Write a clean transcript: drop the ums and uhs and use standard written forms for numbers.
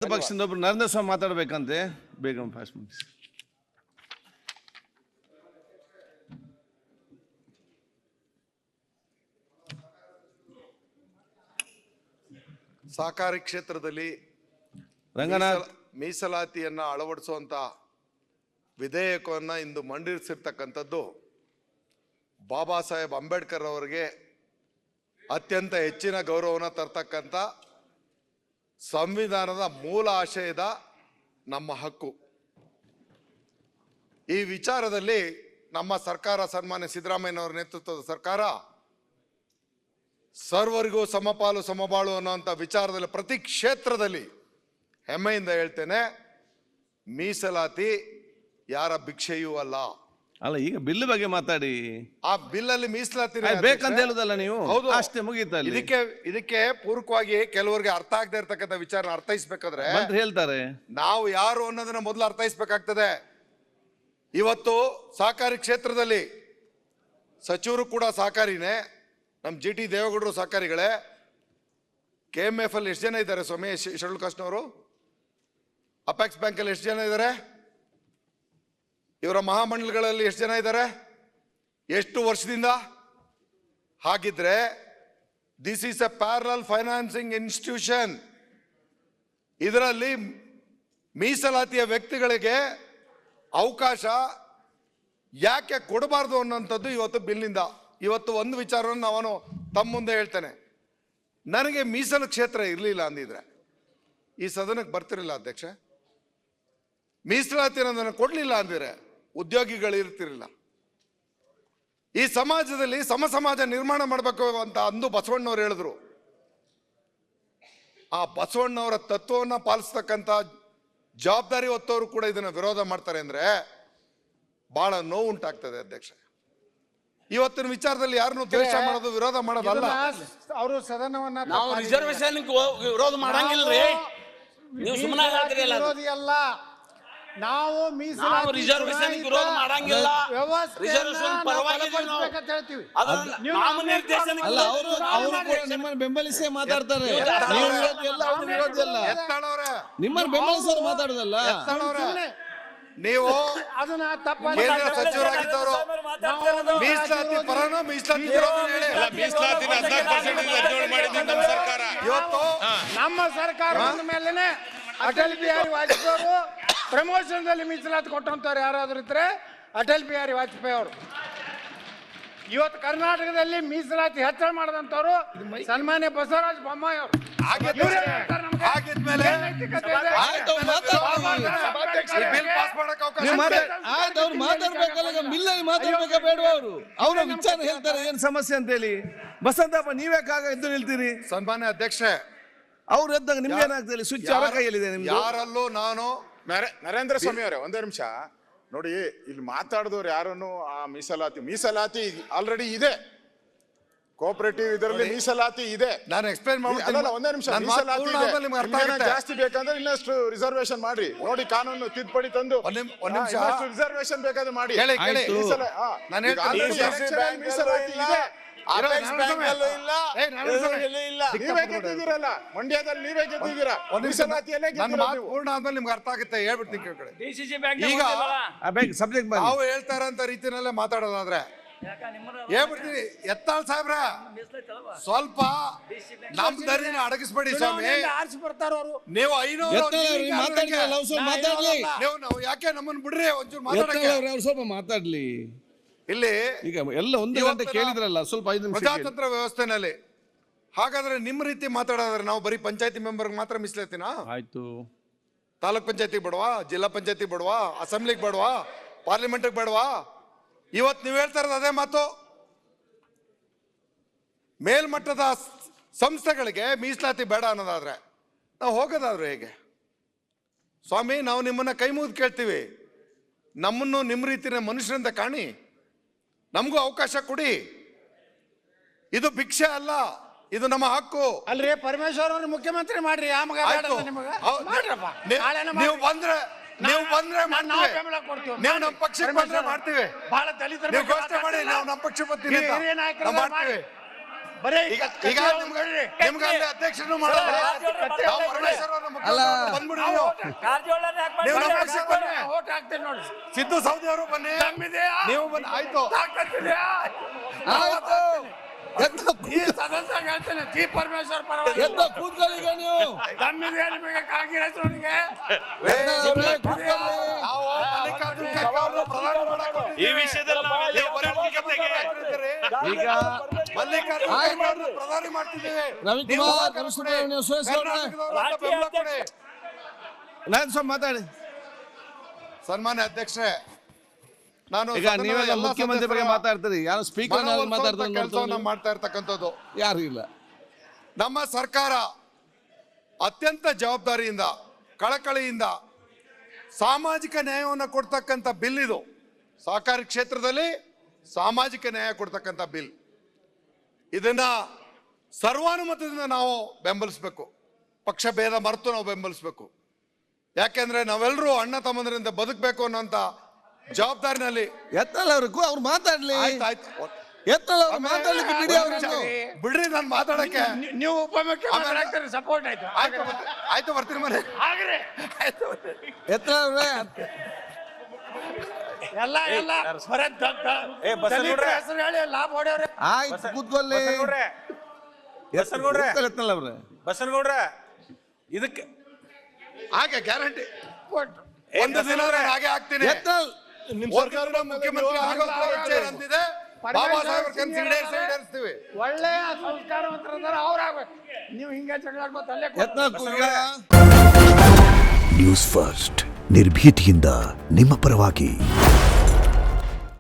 ಪಕ್ಷದಿಂದ ಒಬ್ರು ನರೇಂದ್ರ ಸ್ವಾಮಿ ಮಾತಾಡಬೇಕಂತೆ, ಬೇಗ ಫಾಸ್ಟ್ ಮುಗಿಸಿ. ಸಹಕಾರಿ ಕ್ಷೇತ್ರದಲ್ಲಿ ರಂಗನಾಥ್ ಮೀಸಲಾತಿಯನ್ನ ಅಳವಡಿಸುವಂತ ವಿಧೇಯಕವನ್ನು ಇಂದು ಮಂಡಿಸಿರ್ತಕ್ಕಂಥದ್ದು ಬಾಬಾ ಸಾಹೇಬ್ ಅಂಬೇಡ್ಕರ್ ಅವರಿಗೆ ಅತ್ಯಂತ ಹೆಚ್ಚಿನ ಗೌರವನ ತರ್ತಕ್ಕಂಥ ಸಂವಿಧಾನದ ಮೂಲ ಆಶಯದ ನಮ್ಮ ಹಕ್ಕು. ಈ ವಿಚಾರದಲ್ಲಿ ನಮ್ಮ ಸರ್ಕಾರ, ಸನ್ಮಾನ್ಯ ಸಿದ್ದರಾಮಯ್ಯನವರ ನೇತೃತ್ವದ ಸರ್ಕಾರ ಸರ್ವರಿಗೂ ಸಮಪಾಲು ಸಮಬಾಳು ಅನ್ನುವಂಥ ವಿಚಾರದಲ್ಲಿ ಪ್ರತಿ ಕ್ಷೇತ್ರದಲ್ಲಿ ಹೆಮ್ಮೆಯಿಂದ ಹೇಳ್ತೇನೆ, ಮೀಸಲಾತಿ ಯಾರ ಭಿಕ್ಷೆಯೂ ಅಲ್ಲ. ಅಲ್ಲ, ಈಗ ಬಿಲ್ ಬಗ್ಗೆ ಮಾತಾಡಿ. ಆ ಬಿಲ್ ಅಲ್ಲಿ ಮೀಸಲಾತಿ ಬೇಕಂತ ಹೇಳುದಲ್ಲ ನೀವು? ಹೌದು, ಅಷ್ಟೇ, ಮುಗೀತಲ್ಲ. ಇದಕ್ಕೆ ಪೂರಕವಾಗಿ ಕೆಲವರಿಗೆ ಅರ್ಥ ಆಗದೆ ಇರ್ತಕ್ಕಂಥ ವಿಚಾರ ಅರ್ಥೈಸ್ಬೇಕಾದ್ರೆ ಹೇಳ್ತಾರೆ ನಾವು ಯಾರು ಅನ್ನೋದನ್ನ ಮೊದಲು ಅರ್ಥೈಸ್ಬೇಕಾಗ್ತದೆ. ಇವತ್ತು ಸಹಕಾರಿ ಕ್ಷೇತ್ರದಲ್ಲಿ ಸಚಿವರು ಕೂಡ ಸಹಕಾರಿನೇ, ನಮ್ಮ GT ದೇವೇಗೌಡರು ಸಹಕಾರಿಗಳೇ. KMF ಅಲ್ಲಿ ಎಷ್ಟು ಜನ ಇದ್ದಾರೆ ಸ್ವಾಮಿ? ಶೆಡ್ಯೂಲ್ ಕಾಸ್ಟ್ನವರು ಅಪೆಕ್ಸ್ ಬ್ಯಾಂಕ್ ಅಲ್ಲಿ ಎಷ್ಟು ಜನ ಇದ್ದಾರೆ? ಇವರ ಮಹಾಮಂಡಲಗಳಲ್ಲಿ ಎಷ್ಟು ಜನ ಇದ್ದಾರೆ? ಎಷ್ಟು ವರ್ಷದಿಂದ? ಹಾಗಿದ್ರೆ this is A parallel financing institution. ಇದರಲ್ಲಿ ಮೀಸಲಾತಿಯ ವ್ಯಕ್ತಿಗಳಿಗೆ ಅವಕಾಶ ಯಾಕೆ ಕೊಡಬಾರ್ದು ಅನ್ನೋಂಥದ್ದು ಇವತ್ತು ಬಿಲ್ನಿಂದ. ಇವತ್ತು ಒಂದು ವಿಚಾರವನ್ನು ನಾನು ತಮ್ಮ ಮುಂದೆ ಹೇಳ್ತೇನೆ. ನನಗೆ ಮೀಸಲು ಕ್ಷೇತ್ರ ಇರಲಿಲ್ಲ ಅಂದಿದ್ರೆ ಈ ಸದನಕ್ಕೆ ಬರ್ತಿರಲಿಲ್ಲ ಅಧ್ಯಕ್ಷ. ಮೀಸಲಾತಿ ಅನ್ನೋದನ್ನು ಕೊಡಲಿಲ್ಲ ಅಂದಿದ್ರೆ ಉದ್ಯೋಗಿಗಳು ಇರ್ತಿರಲಿಲ್ಲ. ಈ ಸಮಾಜದಲ್ಲಿ ಸಮಾಜ ನಿರ್ಮಾಣ ಮಾಡಬೇಕು ಅಂತ ಅಂದು ಬಸವಣ್ಣವ್ರು ಹೇಳಿದ್ರು. ಆ ಬಸವಣ್ಣವರ ತತ್ವವನ್ನು ಪಾಲಿಸ್ತಕ್ಕಂಥ ಜವಾಬ್ದಾರಿ ಹೊತ್ತವರು ಕೂಡ ಇದನ್ನ ವಿರೋಧ ಮಾಡ್ತಾರೆ ಅಂದ್ರೆ ಬಹಳ ನೋವು ಉಂಟಾಗ್ತದೆ ಅಧ್ಯಕ್ಷ. ಇವತ್ತಿನ ವಿಚಾರದಲ್ಲಿ ಯಾರನ್ನು ದ್ವೇಷ ಮಾಡೋದು, ವಿರೋಧ ಮಾಡೋದಲ್ಲ. ಅವರು ಸದನವನ್ನ ನಾವು ರಿಸರ್ವೇಶನ್ ವಿರೋಧ ಮಾಡಂಗಿಲ್ರಿ. ನೀವು ಸುಮ್ಮನೆ ವಿರೋಧಿ ಅಲ್ಲ, ನಾವು ಮೀಸಲಾತಿ ರಿಸರ್ವೇಶನ್ ವಿರೋಧ ಮಾಡಂಗಿಲ್ಲ. ರಿಸರ್ವೇಶನ್ ಪರವಾಗಿ ಹೇಳ್ತೀವಿ. ನಿಮ್ಮನ್ನು ಬೆಂಬಲಿಸೇ ಮಾತಾಡ್ತಾರೆ. ನಿಮ್ಮನ್ನು ಬೆಂಬಲಿಸೋರು ಮಾತಾಡುದಲ್ಲ. ನೀವು ಅದನ್ನ ಕೇಂದ್ರ ಸಚಿವರಾಗಿದ್ದವರು ಮೀಸಲಾತಿ ಪರನೋ ಮೀಸಲಾತಿ ಇವತ್ತು ನಮ್ಮ ಸರ್ಕಾರದ ಮೇಲೆನೆ ಅಟಲ್ ಬಿಹಾರಿ ವಾಜಪೇಯಿ ಅವರು ಪ್ರಮೋಷನ್ ದಲ್ಲಿ ಮೀಸಲಾತಿ ಕೊಟ್ಟಂತವ್ರು ಯಾರಾದ್ರೂ ಇದ್ರೆ ಅಟಲ್ ಬಿಹಾರಿ ವಾಜಪೇಯಿ ಅವರು. ಇವತ್ತು ಕರ್ನಾಟಕದಲ್ಲಿ ಮೀಸಲಾತಿ ಹೆಚ್ಚಳ ಮಾಡಿದಂತವ್ರು ಸನ್ಮಾನ್ಯ ಬಸವರಾಜ ಬೊಮ್ಮಾಯಿ ಅವರು. ಅವರ ವಿಚಾರ ಹೇಳ್ತಾರೆ ಏನ್ ಸಮಸ್ಯೆ ಅಂತ ಹೇಳಿ. ಬಸಂತಪ್ಪ ನೀವ್ಯಾಕಾಗ ಎದ್ದು ನಿಲ್ತೀರಿ? ಸನ್ಮಾನ್ಯ ಅಧ್ಯಕ್ಷೆ, ಅವ್ರು ಎದ್ದಾಗ ನಿಮ್ಗೆ ಏನಾಗ್ತದೆ? ಸ್ವಿಚ್ ಅವರ ಕೈಯಲ್ಲಿದೆ. ನಿಮ್ಗೆ ಯಾರಲ್ಲೂ ನಾನು ನರೇಂದ್ರ ಸ್ವಾಮಿ ಅವರೇ ಒಂದೇ ನಿಮಿಷ ನೋಡಿ. ಇಲ್ಲಿ ಮಾತಾಡಿದವ್ರು ಯಾರನ್ನು ಆ ಮೀಸಲಾತಿ ಆಲ್ರೆಡಿ ಇದೆ. ಕೋಆಪರೇಟಿವ್ ಇದರಲ್ಲಿ ಮೀಸಲಾತಿ ಇದೆ. ನಾನು ಎಕ್ಸ್ಪ್ಲೈನ್ ಮಾಡ್ತೀನಿ. ಒಂದೇ ನಿಮಿಷ. ಮೀಸಲಾತಿ ಜಾಸ್ತಿ ಬೇಕಂದ್ರೆ ಇನ್ನಷ್ಟು ರಿಸರ್ವೇಶನ್ ಮಾಡಿ ನೋಡಿ. ಕಾನೂನು ತಿದ್ದುಪಡಿ ತಂದು ರಿಸರ್ವೇಶನ್ ಬೇಕಾದ್ರೆ ಮಾಡಿ. ಮೀಸಲಾತಿ ಇದೆ. ನೀವೇ ಗೆದ್ದಿದ್ದೀರಲ್ಲ, ಮಂಡ್ಯದಲ್ಲಿ ನೀವೇ ಗೆದ್ದಿದ್ದೀರಾ. ಮೀಸಲಾತಿಯಲ್ಲೇ ಪೂರ್ಣ ಆದ್ಮೇಲೆ ನಿಮ್ಗೆ ಅರ್ಥ ಆಗುತ್ತೆ, ಹೇಳ್ಬಿಡ್ತೀನಿ ಕೇಳ್ಕೊಳ್ಳಿ. ಈಗ ಸಬ್ಜೆಕ್ಟ್ ನಾವು ಹೇಳ್ತಾ ಇರೋಂಥ ರೀತಿನಲ್ಲೇ ಮಾತಾಡೋದಾದ್ರೆ ಹೇಳ್ಬಿಡ್ತೀನಿ. ಎತ್ತಾಳ್ ಸಾಹೇಬ್ರ, ಸ್ವಲ್ಪ ನಮ್ ಧರಿನ ಅಡಗಿಸ್ಬೇಡಿ ಸ್ವಾಮಿ. ನೀವು 500 ಯಾಕೆ ನಮ್ಮನ್ನು ಬಿಡ್ರಿ, ಒಂಚೂರು ಮಾತಾಡಕ್ಕೆ ಸ್ವಲ್ಪ ಮಾತಾಡ್ಲಿ. ಇಲ್ಲಿ ಈಗ ಎಲ್ಲ ಒಂದು ಗಂಟೆ ಕೇಳಿದ್ರಲ್ಲ, ಸ್ವಲ್ಪ 5 ನಿಮಿಷ. ಪ್ರಜಾತಂತ್ರ ವ್ಯವಸ್ಥೆನಲ್ಲಿ ಹಾಗಾದ್ರೆ ನಿಮ್ಮ ರೀತಿ ಮಾತಾಡೋದ್ರೆ ನಾವು ಬರೀ ಪಂಚಾಯತಿ ಮೆಂಬರ್ಗೆ ಮಾತ್ರ ಮೀಸಲಾತಿನ? ಆಯ್ತು, ತಾಲೂಕ್ ಪಂಚಾಯತಿಗೆ ಬೇಡವಾ? ಜಿಲ್ಲಾ ಪಂಚಾಯತಿಗೆ ಬೇಡವಾ? ಅಸೆಂಬ್ಲಿಗೆ ಬೇಡವಾ? ಪಾರ್ಲಿಮೆಂಟ್ಗೆ ಬೇಡವಾ? ಇವತ್ತು ನೀವು ಹೇಳ್ತಾ ಇರೋದು ಅದೇ ಮಾತು. ಮೇಲ್ಮಟ್ಟದ ಸಂಸ್ಥೆಗಳಿಗೆ ಮೀಸಲಾತಿ ಬೇಡ ಅನ್ನೋದಾದ್ರೆ ನಾವು ಹೋಗೋದಾದ್ರೆ ಹೇಗೆ ಸ್ವಾಮಿ? ನಾವು ನಿಮ್ಮನ್ನ ಕೈ ಮುಗಿದು ಕೇಳ್ತೀವಿ, ನಮ್ಮನ್ನು ನಿಮ್ಮ ರೀತಿಯ ಮನುಷ್ಯರಿಂದ ಕಾಣಿ, ನಮಗೂ ಅವಕಾಶ ಕೊಡಿ. ಇದು ಭಿಕ್ಷೆ ಅಲ್ಲ, ಇದು ನಮ್ಮ ಹಕ್ಕು. ಅಲ್ರಿ ಪರಮೇಶ್ವರ್ ಅವ್ರ ಮುಖ್ಯಮಂತ್ರಿ ಮಾಡ್ರಿ. ನೀವು ಬಂದ್ರೆ ನೀವು ನಮ್ಮ ಪಕ್ಷಕ್ಕೆ ಬಂದ್ರೆ ಮಾಡ್ತೀವಿ. ಬಹಳ ದಲಿತರ ನೀವು ಘೋಷಣೆ ಮಾಡಿ ನಾವು ನಮ್ಮ ಪಕ್ಷ ಬರ್ತೀವಿ. ಬರೀ ಈಗ ನಿಮ್ಗೆ ಅಲ್ಲಿ ಅಧ್ಯಕ್ಷರು ಮಾಡಲ್ಲ ನಾವು ಪರಮೇಶ್ವರ್ ಅವ್ರನ್ನ ಮುಖ್ಯಮಂತ್ರಿ ಬಂದ್ಬಿಡಿ ನೀವು. ನೀವು ನಮ್ಮ ಪಕ್ಷಕ್ಕೆ ಬನ್ನಿ. ಓಟ್ ಹಾಕ್ತೇನೆ ನೋಡಿ. ಸಿದ್ದು ಸೌದಿ ಅವರು ಬನ್ನಿ, ನೀವು ಬನ್ನಿ. ಆಯ್ತು ಆಯ್ತು ಎತ್ತ ಈ ಸದಸ್ಯ ಹೇಳ್ತೇನೆ ಜಿ ಪರಮೇಶ್ವರ್ ಪರವಾಗಿ ಎತ್ತ ಕೂತ್ಕೊಳ್ಳಿ ಈಗ ನೀವು ತಮ್ಮಿದೆ ನಿಮಗೆ ಕಾಂಗ್ರೆಸ್ ಅವನಿಗೆ ನಾವು ಮಲ್ಲಿಕಾರ್ಜುನ ಖರ್ಗೆ ಅವ್ರನ್ನ ಪ್ರಧಾನಿ ಮಾಡಕ್ ಕೊಟ್ಟಿದ್ದೀವಿ. ಈ ವಿಷಯದಲ್ಲಿ ನಾವೆಲ್ಲ ನೀವು ಬರೀ ಮುಖ್ಯಮಂತ್ರಿ ಆಗ್ತಿದ್ದೀರಿ. ಈಗ ಮಲ್ಲಿಕಾರ್ಜುನ ಖರ್ಗೆ ಅವ್ರನ್ನ ಪ್ರಧಾನಿ ಮಾಡ್ತಿದ್ದೀವಿ. ರವಿಕುಮಾರ್ ಕಮಿಷನರ್ ನೀವು ಸುರೇಶ್ ಅವ್ರನ್ನ ಕರ್ನಾಟಕದವ್ರನ್ನ ಬೆಂಬಲ ಕೊಡಿ. ನಾನು ಸ್ವಲ್ಪ ಮಾತಾಡಿ ಸನ್ಮಾನ್ಯ ಅಧ್ಯಕ್ಷರೇ, ನಾನು ಈಗ ಸದನದ ನೀವೆಲ್ಲ ಎಲ್ಲ ಮುಖ್ಯಮಂತ್ರಿ ಬಗ್ಗೆ ಸದಸ್ಯರ ಮಾತಾಡ್ತೀರಿ, ಯಾರು ಸ್ಪೀಕರ್ ಮಾತಾಡ್ತಾರೆ ಕೆಲಸವನ್ನ ಮಾಡ್ತಾ ಇರ್ತಕ್ಕಂಥದ್ದು. ಯಾರು ಇಲ್ಲ. ನಮ್ಮ ಸರ್ಕಾರ ಅತ್ಯಂತ ಜವಾಬ್ದಾರಿಯಿಂದ ಕಳಕಳಿಯಿಂದ ಸಾಮಾಜಿಕ ನ್ಯಾಯವನ್ನು ಕೊಡ್ತಕ್ಕಂಥ ಬಿಲ್ ಇದು. ಸಹಕಾರಿ ಕ್ಷೇತ್ರದಲ್ಲಿ ಸಾಮಾಜಿಕ ನ್ಯಾಯ ಕೊಡ್ತಕ್ಕಂಥ ಬಿಲ್, ಇದನ್ನ ಸರ್ವಾನುಮತದಿಂದ ನಾವು ಬೆಂಬಲಿಸಬೇಕು. ಪಕ್ಷ ಭೇದ ಮರೆತು ನಾವು ಬೆಂಬಲಿಸಬೇಕು. ಯಾಕೆಂದ್ರೆ ನಾವೆಲ್ಲರೂ ಅಣ್ಣ ತಮ್ಮಂದರಿಂದ ಬದುಕಬೇಕು ಅನ್ನೋಂಥ ಜವಾಬ್ದಾರಿನಲ್ಲಿ. ಎತ್ತಲ್ಲ ಅವ್ರು ಮಾತಾಡ್ಲಿ, ಆಯ್ತು ಎತ್ತಲ್ಲ ಅವ್ರು ಮಾತಾಡ್ಲಿಕ್ಕೆ ಬಿಡಿ ಅವ್ರನ್ನು. ಬಿಡ್ರಿ ನಾನು ಮಾತಾಡಕ್ಕೆ. ನೀವು ಉಪಮುಖ್ಯಮಂತ್ರಿ ಆಗ್ತಾರೆ, ಸಪೋರ್ಟ್ ಆಯ್ತು. ಆಯ್ತು ಬರ್ತೀನಿ ಮನೆ. ಆಗ್ರಿ ಎತ್ತಲ್ಲ ಅವ್ರೆ ಎಲ್ಲ ಬರೇ ದಲಿತರ ಹೆಸರು ಹೇಳಿ ಲಾಭ ಹೊಡೆಯವ್ರೆ. ಆಯ್ತು ಕೂತ್ಕೊಳ್ಳಿ. ಎತ್ತಲ್ಲ ಅವ್ರೆ ಬಸನಗೌಡ್ರ ಇದಕ್ಕೆ ಹಾಗೆ ಗ್ಯಾರಂಟಿ ಒಂದು ದಿನ ನಾನು ಹಾಗೆ ಆಗ್ತೀನಿ. ಎತ್ತಲ್ ಒಂದು ದಿನ ಮುಖ್ಯಮಂತ್ರಿ ಆಗೋದು ಅಂತಿದೆ. ಬಾಬಾ ಸಾಹೇಬ್ರ ಕನಸು ಈಡೇರಿಸ್ತೀವಿ. ಒಳ್ಳೆಯ ಸಂಸ್ಕಾರವಂತರದಾರ ಅವ್ರಾಗ್ಬೇಕು. ನೀವು ಹಿಂಗೆ ಜಗಳ ಆಡ್ಬೋದು ಅಲ್ಲೇ ಎತ್ತಲ್ಲ. ನ್ಯೂಸ್ ಫಸ್ಟ್ ನಿರ್ಭೀತಿಯಿಂದ ನಿಮ್ಮ ಪರವಾಗಿ.